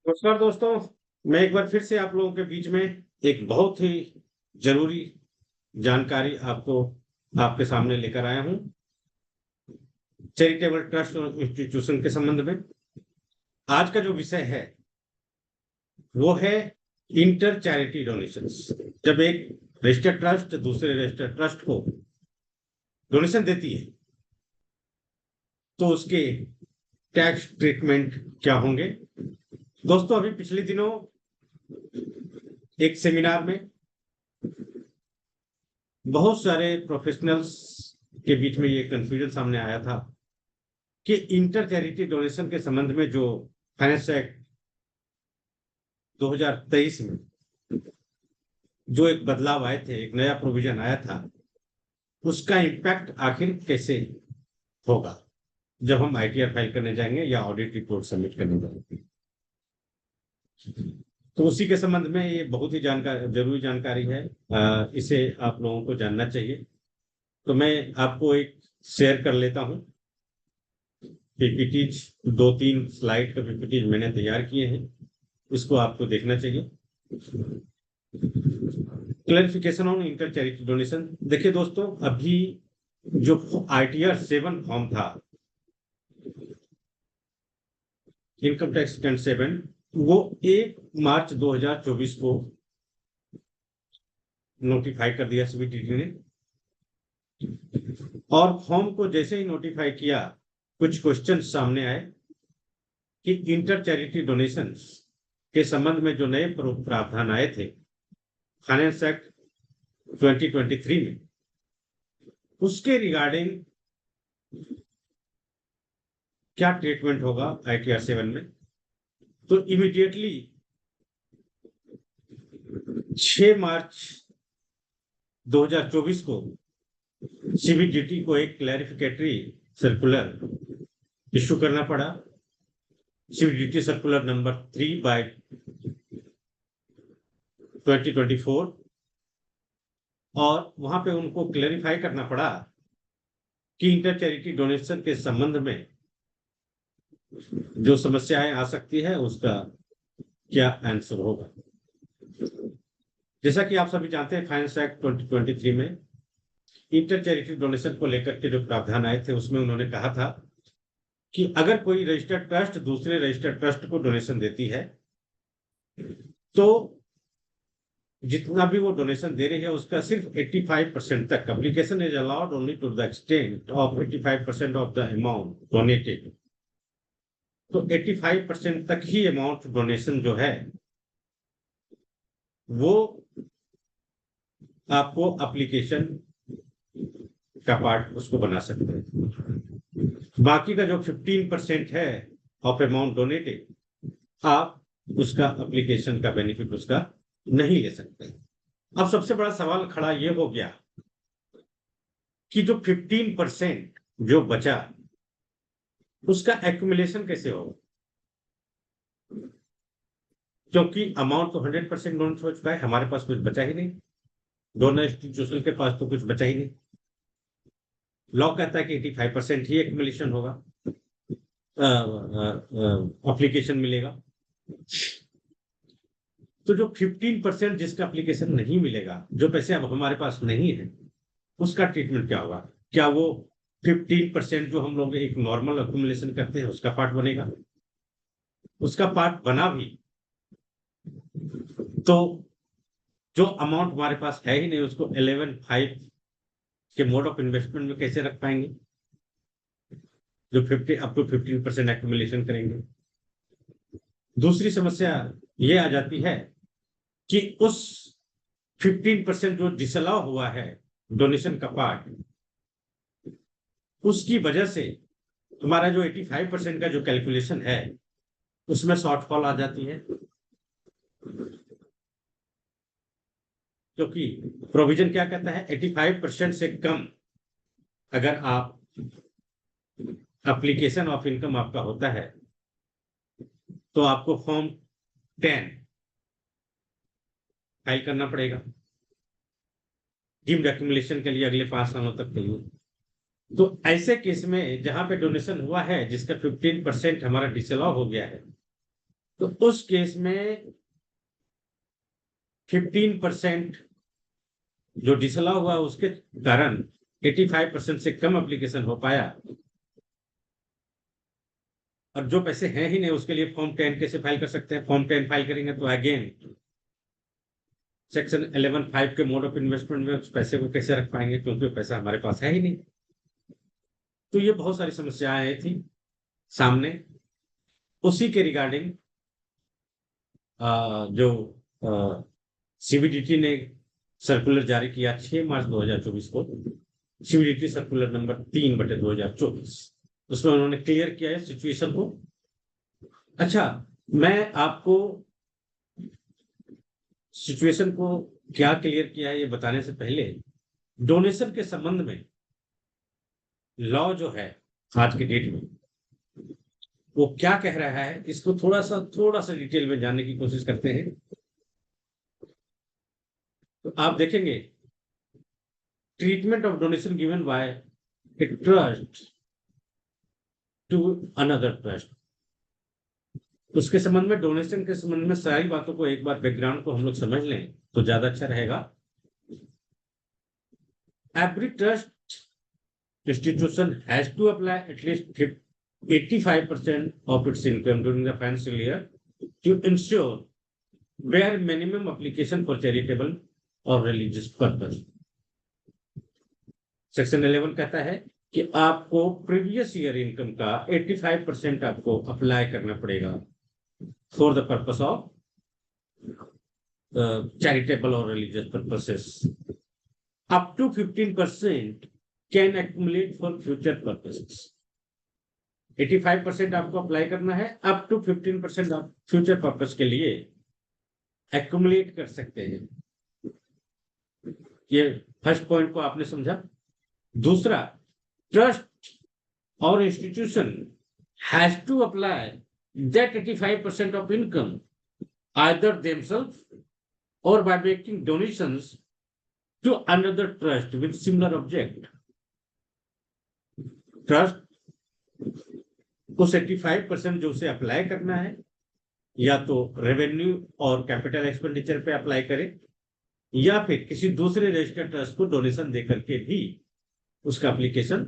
नमस्कार दोस्तों। मैं एक बार फिर से आप लोगों के बीच में एक बहुत ही जरूरी जानकारी आपको आपके सामने लेकर आया हूं। चैरिटेबल ट्रस्ट और इंस्टीट्यूशन के संबंध में आज का जो विषय है वो है इंटर चैरिटी डोनेशंस। जब एक रजिस्टर्ड ट्रस्ट दूसरे रजिस्टर्ड ट्रस्ट को डोनेशन देती है तो उसके टैक्स ट्रीटमेंट क्या होंगे। दोस्तों, अभी पिछले दिनों एक सेमिनार में बहुत सारे प्रोफेशनल्स के बीच में ये कंफ्यूजन सामने आया था कि इंटर चैरिटी डोनेशन के संबंध में जो फाइनेंस एक्ट 2023 में जो एक बदलाव आए थे, एक नया प्रोविजन आया था, उसका इम्पैक्ट आखिर कैसे होगा जब हम आईटीआर फाइल करने जाएंगे या ऑडिट रिपोर्ट सबमिट करने जाएंगे। तो उसी के संबंध में ये बहुत ही जरूरी जानकारी है। इसे आप लोगों को जानना चाहिए। तो मैं आपको एक शेयर कर लेता हूं। पीपीटीज 2-3 स्लाइड का पीपीटीज मैंने तैयार किए हैं, इसको आपको देखना चाहिए। Clarification on inter charity donation. देखिए दोस्तों, अभी जो आईटीआर 7 फॉर्म था, इनकम टैक्स रिटर्न 7, वो 1 मार्च 2024 को नोटिफाई कर दिया सीबीडीटी ने। और फॉर्म को जैसे ही नोटिफाई किया, कुछ क्वेश्चन सामने आए कि इंटर चैरिटी डोनेशन के संबंध में जो नए प्रावधान आए थे फाइनेंस एक्ट 2023 में, उसके रिगार्डिंग क्या ट्रीटमेंट होगा आईटीआर 7 में। तो इमीडिएटली 6 मार्च 2024 को सीबीडीटी को एक क्लैरिफिकेटरी सर्कुलर इश्यू करना पड़ा, सीबीडीटी सर्कुलर नंबर 3/2024। और वहां पे उनको क्लैरिफाई करना पड़ा कि इंटर चैरिटी डोनेशन के संबंध में जो समस्याएं आ सकती है उसका क्या आंसर होगा। जैसा कि आप सभी जानते हैं, फाइनेंस एक्ट 2023 में इंटर चैरिटी डोनेशन को लेकर के जो प्रावधान आए थे, उसमें उन्होंने कहा था कि अगर कोई रजिस्टर्ड ट्रस्ट दूसरे रजिस्टर्ड ट्रस्ट को डोनेशन देती है तो जितना भी वो डोनेशन दे रही है उसका सिर्फ 85% तक, application is allowed only to the extent of 85% of the amount donated. तो 85% तक ही अमाउंट डोनेशन जो है वो आपको एप्लीकेशन का पार्ट उसको बना सकते हैं। बाकी का जो 15% है ऑफ अमाउंट डोनेटेड, आप उसका एप्लीकेशन का बेनिफिट उसका नहीं ले सकते। अब सबसे बड़ा सवाल खड़ा ये हो गया कि जो 15% जो बचा उसका एक्यूमुलेशन कैसे होगा, क्योंकि अमाउंट तो 100% डोनेट हो चुका है, हमारे पास कुछ बचा ही नहीं, डोनर इंस्टीट्यूशन के पास तो कुछ बचा ही नहीं। लॉ कहता है कि 85% ही एक्यूमुलेशन होगा, एप्लीकेशन मिलेगा। तो जो 15% जिसका एप्लीकेशन नहीं मिलेगा, जो पैसे अब हमारे पास नहीं है, उसका ट्रीटमेंट क्या होगा। क्या वो 15% जो हम लोग एक नॉर्मल एक्यूमुलेशन करते हैं उसका पार्ट बनेगा? उसका पार्ट बना भी तो जो अमाउंट हमारे पास है ही नहीं, उसको 11/5 के मोड ऑफ इन्वेस्टमेंट में कैसे रख पाएंगे जो 50 अप टू 15% एक्यूमुलेशन करेंगे। दूसरी समस्या ये आ जाती है कि उस 15% जो डिसअलाउ हुआ है डोनेशन का पार्ट, उसकी वजह से हमारा जो 85% का जो कैलकुलेशन है उसमें शॉर्टफॉल आ जाती है, क्योंकि प्रोविजन क्या कहता है, 85% से कम अगर आप एप्लीकेशन ऑफ इनकम आपका होता है तो आपको फॉर्म 10 फाइल करना पड़ेगा डीम्ड एक्यूमुलेशन के लिए अगले 5 सालों तक के लिए। तो ऐसे केस में जहां पे डोनेशन हुआ है जिसका 15% हमारा डिसअलाउ हो गया है, तो उस केस में 15% जो डिसअलाउ हुआ उसके कारण 85% से कम एप्लीकेशन हो पाया, और जो पैसे हैं ही नहीं उसके लिए फॉर्म 10 कैसे फाइल कर सकते हैं? फॉर्म 10 फाइल करेंगे तो अगेन सेक्शन 11(5) के मोड ऑफ इन्वेस्टमेंट में उस पैसे को कैसे रख पाएंगे, क्योंकि पैसा हमारे पास है ही नहीं। तो ये बहुत सारी समस्याएं आई थी सामने। उसी के रिगार्डिंग जो सीबीडीटी ने सर्कुलर जारी किया 6 मार्च 2024 को, सीबीडीटी सर्कुलर नंबर 3/2024, उसमें उन्होंने क्लियर किया है सिचुएशन को। अच्छा, मैं आपको सिचुएशन को क्या क्लियर किया है ये बताने से पहले डोनेशन के संबंध में लॉ जो है आज के डेट में वो क्या कह रहा है, इसको थोड़ा सा डिटेल में जानने की कोशिश करते हैं। तो आप देखेंगे treatment of donation given by a trust to another trust, उसके संबंध में, डोनेशन के संबंध में सारी बातों को एक बार बैकग्राउंड को हम लोग समझ लें तो ज्यादा अच्छा रहेगा। Every trust institution has to apply at least 85% of its income during the financial year to ensure bare minimum application for charitable or religious purpose. Section 11 कहता है कि आपको प्रीवियस ईयर इनकम का 85% आपको अप्लाई करना पड़ेगा for the purpose of charitable और religious purposes. Up to 15% can accumulate for future purposes. 85% आपको अप्लाई करना है, अप टू 15% आप फ्यूचर पर्पस के लिए एक्यूमुलेट कर सकते हैं। ये फर्स्ट पॉइंट को आपने समझा। दूसरा, ट्रस्ट और institution has to apply that 85% of income either themselves और by making donations to another trust with similar object. Trust को 85% जो उसे अप्लाई करना है या तो रेवेन्यू और कैपिटल एक्सपेंडिचर पे अप्लाई करे या फिर किसी दूसरे रजिस्टर्ड ट्रस्ट को डोनेशन देकर के भी उसका एप्लीकेशन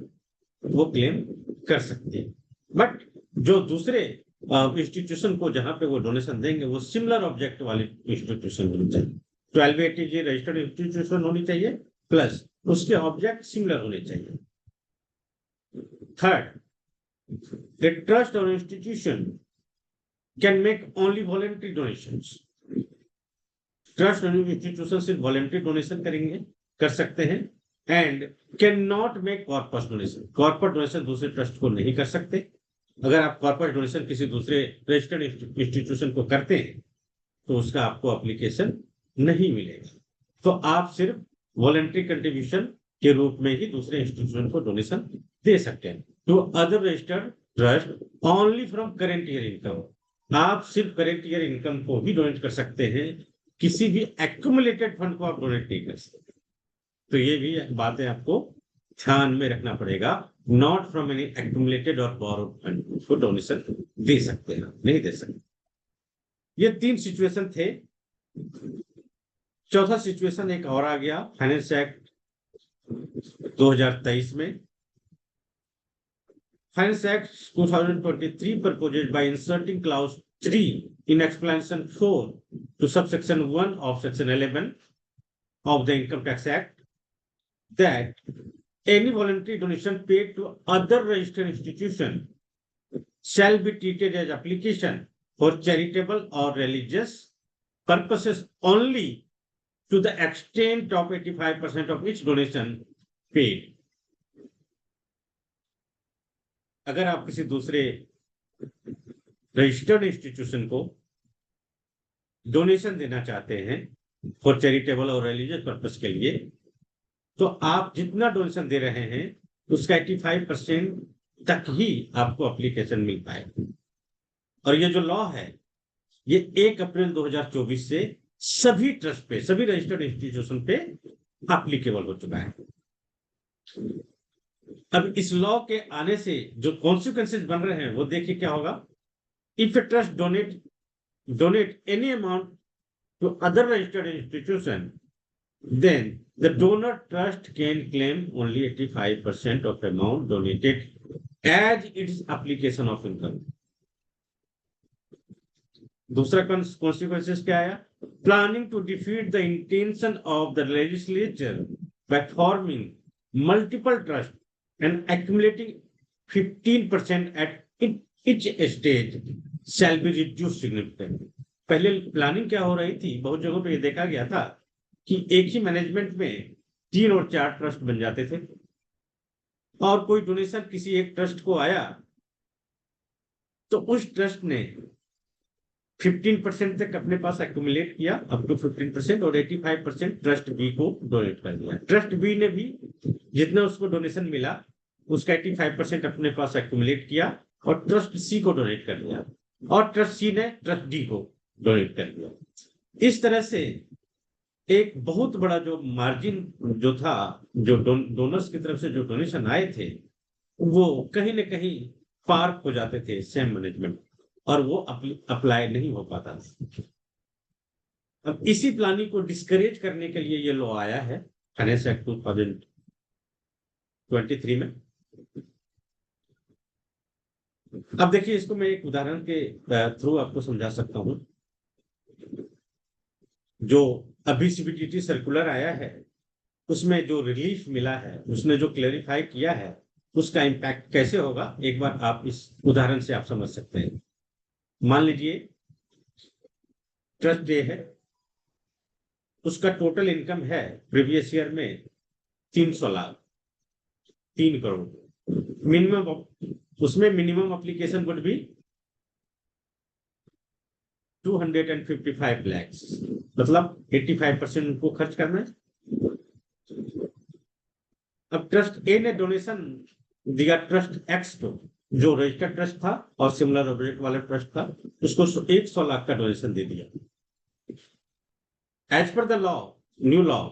वो क्लेम कर सकते हैं। बट जो दूसरे इंस्टीट्यूशन को जहां पे वो डोनेशन देंगे वो सिमिलर ऑब्जेक्ट वाली इंस्टीट्यूशन होनी चाहिए। 1280 रजिस्टर्ड इंस्टीट्यूशन होनी चाहिए प्लस उसके ऑब्जेक्ट सिमिलर होने चाहिए। Third, the trust or institution can make only voluntary donations. Trust और institution सिर्फ voluntary donation करेंगे, कर सकते हैं, and cannot make corpus donation. Corporate donation दूसरे ट्रस्ट को नहीं कर सकते। अगर आप corporate donation किसी दूसरे registered institution को करते हैं तो उसका आपको एप्लीकेशन नहीं मिलेगा। तो आप सिर्फ voluntary contribution के रूप में ही दूसरे इंस्टीट्यूशन को डोनेशन दे सकते हैं। To other registered trust only from current year income. आप सिर्फ करेंट ईयर इनकम को ही डोनेट कर सकते हैं, किसी भी एक्यूमुलेटेड फंड को आप डोनेट नहीं कर सकते। तो ये भी बातें आपको ध्यान में रखना पड़ेगा। नॉट फ्रॉम एनी एक्यूमुलेटेड और बोरोड फंड को डोनेशन दे सकते हैं, नहीं दे सकते। ये 3 सिचुएशन थे। चौथा सिचुएशन एक और आ गया फाइनेंस एक्ट 2023 में। Finance Act 2023 proposed by inserting clause 3 in explanation 4 to subsection 1 of section 11 of the Income Tax Act that any voluntary donation paid to other registered institution shall be treated as application for charitable or religious purposes only to the extent of 85% of each donation paid. अगर आप किसी दूसरे registered institution को donation देना चाहते हैं for charitable और religious purpose के लिए, तो आप जितना डोनेशन दे रहे हैं उसका 85% तक ही आपको एप्लीकेशन मिल पाएगा। और ये जो लॉ है ये 1 अप्रैल 2024 से सभी ट्रस्ट पे, सभी रजिस्टर्ड इंस्टीट्यूशन पे एप्लीकेबल हो चुका है। अब इस लॉ के आने से जो कॉन्सिक्वेंसेस बन रहे हैं वो देखिए क्या होगा। If a trust donate donate any amount to other registered institution, then the donor trust can claim only 85% of amount donated as its application of income. दूसरा consequences क्या आया? Planning to defeat the intention of the legislature by forming multiple trusts and accumulating 15% at each stage shall be reduced significantly. पहले planning क्या हो रही थी, बहुत जगहों पे ये देखा गया था कि एक ही मैनेजमेंट में 3 और 4 ट्रस्ट बन जाते थे, और कोई डोनेशन किसी एक ट्रस्ट को आया तो उस ट्रस्ट ने 15% तक अपने पास एक्यूमुलेट किया, अप टू 15%, और 85% ट्रस्ट बी को डोनेट कर दिया। ट्रस्ट बी ने भी जितना उसको डोनेशन मिला उसका 85% अपने पास एक्यूमुलेट किया और ट्रस्ट सी को डोनेट कर दिया, और ट्रस्ट सी ने ट्रस्ट डी को डोनेट कर दिया। इस तरह से एक बहुत बड़ा जो मार्जिन जो था, जो डोनर्स की तरफ से जो डोनेशन आए थे, वो कहीं ना कहीं पार्क हो जाते थे सेम मैनेजमेंट, और वो अप्लाई नहीं हो पाता। अब इसी प्लानिंग को डिस्करेज करने के लिए ये लॉ आया है, फाइनेंस एक्ट 2023 में। अब देखिए, इसको मैं एक उदाहरण के थ्रू आपको समझा सकता हूं। जो अभी सीबीडीटी सर्कुलर आया है, उसमें जो रिलीफ मिला है, उसने जो क्लेरिफाई किया है, उसका इम्पैक्ट कैसे होगा, एक बार आप इस उदाहरण से आप समझ सकते हैं। मान लीजिए ट्रस्ट ए है, उसका टोटल इनकम है प्रीवियस ईयर में 300 लाख, 3 करोड़। मिनिमम, उसमें minimum application would be 255 lakhs, मतलब 85% उनको खर्च करना है। अब ट्रस्ट ए ने डोनेशन दिया ट्रस्ट एक्स को, जो रजिस्टर्ड ट्रस्ट था और सिमिलर ऑब्जेक्ट वाला ट्रस्ट था, उसको 100 लाख का डोनेशन दे दिया। As per the law, new law,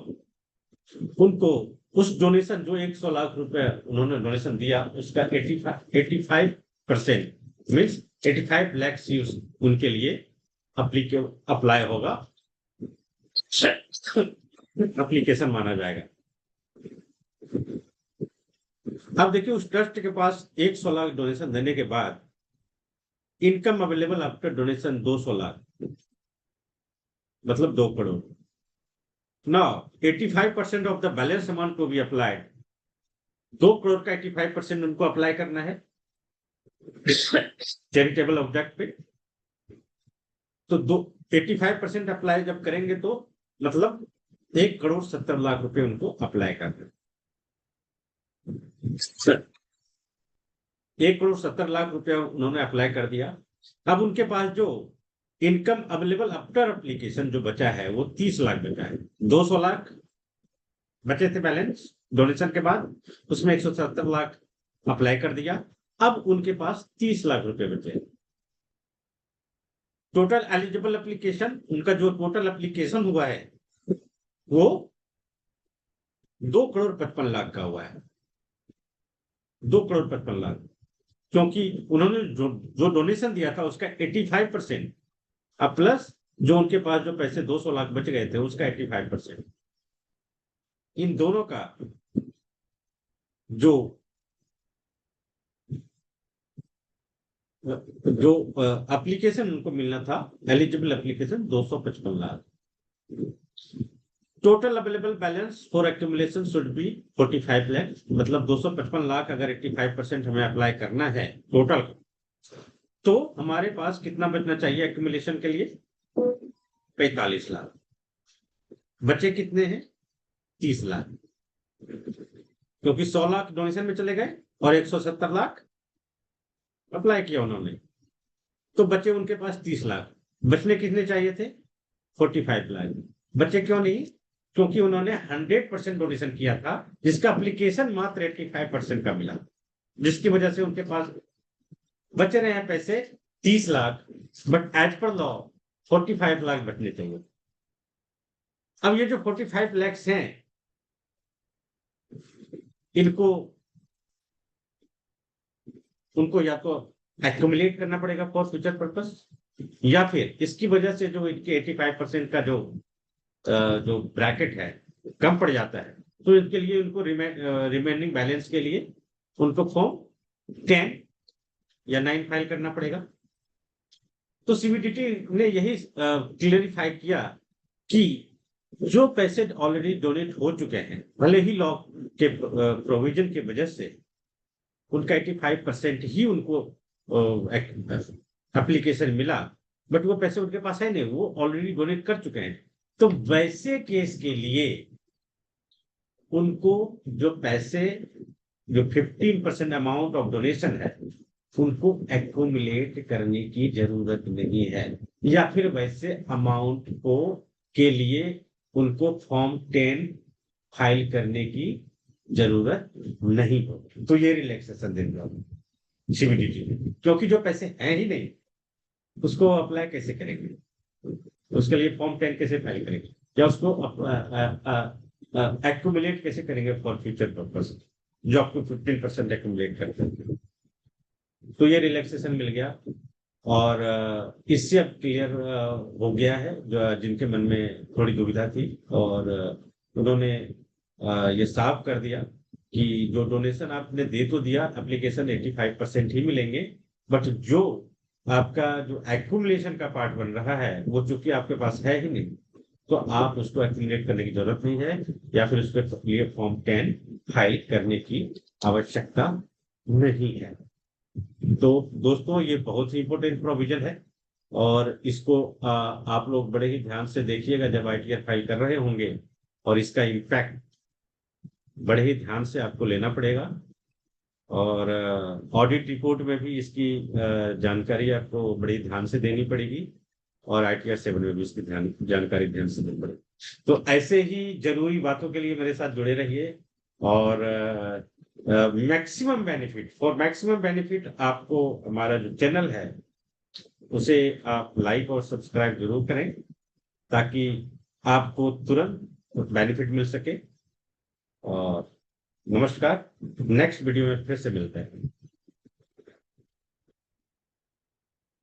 उनको उस डोनेशन जो 100 लाख रुपए उन्होंने डोनेशन दिया, उसका 85% मीन्स 85 लैक्स उनके लिए अप्लाई होगा, एप्लीकेशन माना जाएगा। अब देखिए, उस ट्रस्ट के पास 100 लाख डोनेशन देने के बाद income available after donation 200 lakh, मतलब 2 crore. Now 85% of the balance amount to be applied, 2 crore का 85% उनको अप्लाई करना है चैरिटेबल ऑब्जेक्ट पे। तो 85% अप्लाई जब करेंगे तो मतलब 1 करोड़ 70 लाख रुपए उनको अप्लाई करना है। 1 करोड़ 70 लाख रुपया उन्होंने अप्लाई कर दिया। अब उनके पास जो इनकम अवेलेबल आफ्टर एप्लीकेशन जो बचा है वो 30 लाख बचा है। 200 लाख बचे थे बैलेंस डोनेशन के बाद, उसमें 170 लाख अप्लाई कर दिया। अब उनके पास 30 लाख रुपए बचे। टोटल एलिजिबल एप्लीकेशन, उनका जो टोटल एप्लीकेशन हुआ है वो 2 करोड़ 55 लाख का हुआ है। 2 करोड़ 55 लाख, क्योंकि उन्होंने जो डोनेशन दिया था उसका 85%, अब प्लस जो उनके पास जो पैसे 200 लाख बच गए थे उसका 85%, इन दोनों का जो एप्लीकेशन उनको मिलना था, eligible application 255 lakh. Total available balance for accumulation should be 45 lakh, मतलब 255 लाख अगर 85% हमें अप्लाई करना है टोटल, तो हमारे पास कितना बचना चाहिए एक्यूमुलेशन के लिए? 45 लाख। बचे कितने हैं? 30 लाख, क्योंकि 100 लाख डोनेशन में चले गए और 170 लाख अप्लाई किया उन्होंने, तो बचे उनके पास 30 लाख। बचने कितने चाहिए थे? 45 लाख। बचे क्यों नहीं? क्योंकि उन्होंने 100% डोनेशन किया था, जिसका एप्लीकेशन मात्र 85% का मिला, जिसकी वजह से उनके पास बचे रहे हैं पैसे 30 lakh, but as per law 45 lakh बचने चाहिए। अब ये जो 45 लैक्स हैं, इनको उनको या तो एक्यूमुलेट करना पड़ेगा फॉर फ्यूचर पर्पस, या फिर इसकी वजह से जो इनके 85% का जो ब्रैकेट है कम पड़ जाता है, तो इसके लिए उनको रिमेनिंग बैलेंस के लिए उनको फॉर्म 10 या 9 फाइल करना पड़ेगा। तो सीबीडीटी ने यही क्लेरिफाई किया कि जो पैसे ऑलरेडी डोनेट हो चुके हैं, भले ही लॉ के प्रोविजन की वजह से उनका 85% ही उनको एप्लीकेशन मिला, बट वो पैसे उनके पास है नहीं, वो ऑलरेडी डोनेट कर चुके हैं। तो वैसे केस के लिए उनको जो पैसे, जो 15% अमाउंट ऑफ डोनेशन है, उनको एक्यूमुलेट करने की जरूरत नहीं है, या फिर वैसे अमाउंट को के लिए उनको फॉर्म 10 फाइल करने की जरूरत नहीं होगी। तो ये रिलैक्सेशन दे दिया सीबीडीटी ने, क्योंकि जो पैसे हैं ही नहीं उसको अप्लाई कैसे करेंगे, उसके लिए फॉर्म 10 कैसे फाइल करेंगे, या उसको एक्यूमुलेट कैसे करेंगे फॉर फ्यूचर पर्पस, जो आपको 15% एक्यूमुलेट करते हैं। तो ये रिलैक्सेशन मिल गया, और इससे अब क्लियर हो गया है जो जिनके मन में थोड़ी दुविधा थी, और उन्होंने ये साफ कर दिया कि जो डोनेशन आपने दे तो दिया, एप्लीकेशन 85% ही मिलेंगे, बट जो आपका जो एक्यूमुलेशन का पार्ट बन रहा है वो चूंकि आपके पास है ही नहीं, तो आप उसको एक्यूमुलेट करने की जरूरत नहीं है, या फिर उसके लिए फॉर्म 10 फाइल करने की आवश्यकता नहीं है। तो दोस्तों ये बहुत ही इंपॉर्टेंट प्रोविजन है, और इसको आप लोग बड़े ही ध्यान से देखिएगा जब आईटीआर फाइल कर रहे होंगे, और इसका इम्पैक्ट बड़े ही ध्यान से आपको लेना पड़ेगा, और ऑडिट रिपोर्ट में भी इसकी जानकारी आपको बड़ी ध्यान से देनी पड़ेगी, और आईटीआर 7 में भी इसकी जानकारी ध्यान से देनी पड़ेगी। तो ऐसे ही जरूरी बातों के लिए मेरे साथ जुड़े रहिए, और मैक्सिमम बेनिफिट आपको हमारा जो चैनल है उसे आप लाइक और सब्सक्राइब जरूर करें, ताकि आपको तुरंत बेनिफिट मिल सके। और नमस्कार, नेक्स्ट वीडियो में फिर से मिलते हैं।